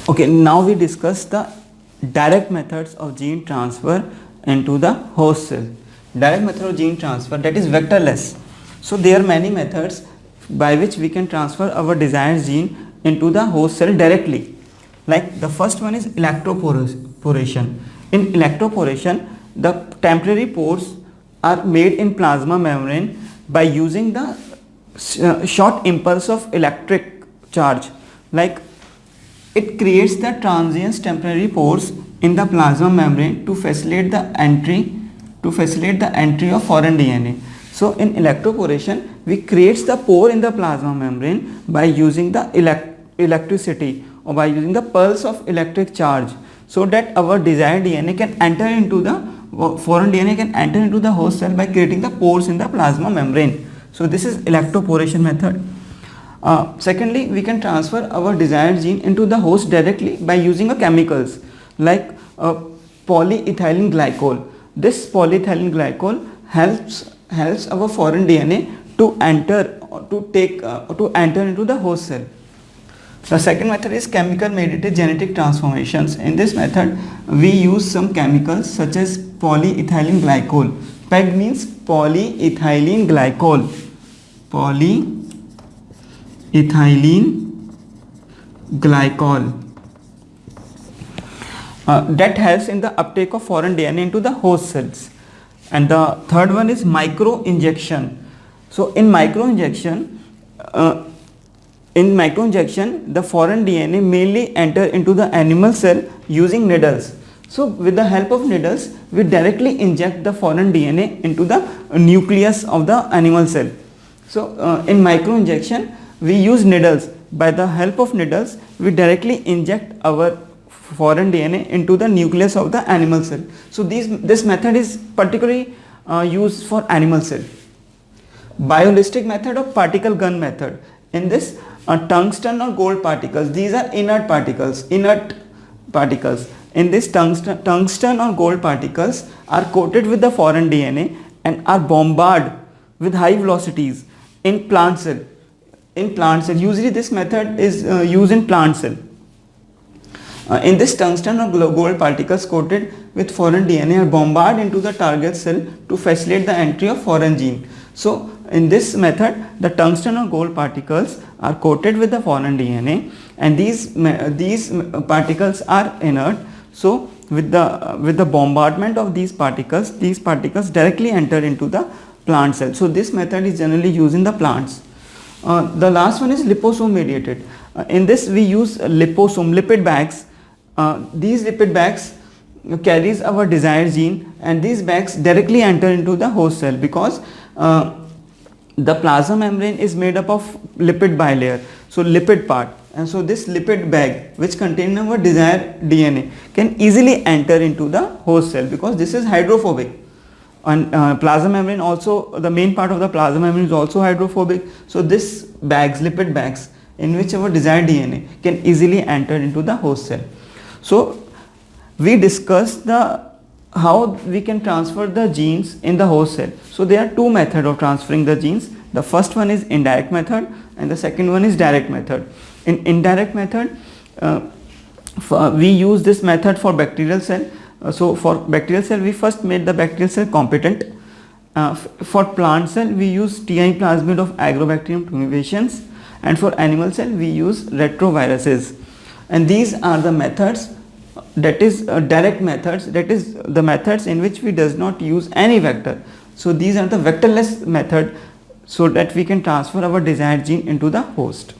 Okay, now we discuss the direct methods of gene transfer into the host cell. Direct method of gene transfer, that is vectorless. So there are many methods by which we can transfer our desired gene into the host cell directly. Like the first one is electroporation. In electroporation, the temporary pores are made in plasma membrane by using the short impulse of electric charge. Like it creates the transient temporary pores in the plasma membrane to facilitate the entry of foreign DNA. So in electroporation, we creates the pore in the plasma membrane by using the electricity or by using the pulse of electric charge, so that our desired DNA can enter into the foreign DNA can enter into the host cell by creating the pores in the plasma membrane. So this is electroporation method. Secondly, we can transfer our desired gene into the host directly by using chemicals like polyethylene glycol. This polyethylene glycol helps our foreign DNA to enter into the host cell. The second method is chemical mediated genetic transformations. In this method, we use some chemicals such as polyethylene glycol. PEG means polyethylene glycol. Polyethylene glycol. That helps in the uptake of foreign DNA into the host cells. And the third one is microinjection. So in microinjection, the foreign DNA mainly enter into the animal cell using needles. So with the help of needles, we directly inject the foreign DNA into the nucleus of the animal cell. So in microinjection, we use needles. By the help of needles, we directly inject our foreign DNA into the nucleus of the animal cell. So this method is particularly used for animal cell. Biolistic method or particle gun method. In this, tungsten or gold particles, these are inert particles. In this, tungsten or gold particles are coated with the foreign DNA and are bombarded with high velocities in plant cell. Usually this method is used in plant cell. In this, tungsten or gold particles coated with foreign DNA are bombarded into the target cell to facilitate the entry of foreign gene. So in this method, the tungsten or gold particles are coated with the foreign DNA, and these particles are inert. So with the bombardment of these particles directly enter into the plant cell. So this method is generally used in the plants. The last one is liposome mediated. In this, we use lipid bags. These lipid bags carries our desired gene, and these bags directly enter into the host cell because the plasma membrane is made up of lipid bilayer, so lipid part, and so this lipid bag which contains our desired DNA can easily enter into the host cell because this is hydrophobic. And plasma membrane also, the main part of the plasma membrane is also hydrophobic. So this lipid bags in which our desired DNA can easily enter into the host cell. So we discussed how we can transfer the genes in the host cell. So there are two methods of transferring the genes. The first one is indirect method and the second one is direct method. In indirect method, we use this method for bacterial cell. So for bacterial cell, we first made the bacterial cell competent. For plant cell, we use TI plasmid of Agrobacterium tumefaciens, and for animal cell, we use retroviruses. And these are the methods, that is direct methods, that is the methods in which we does not use any vector. So these are the vectorless method, so that we can transfer our desired gene into the host.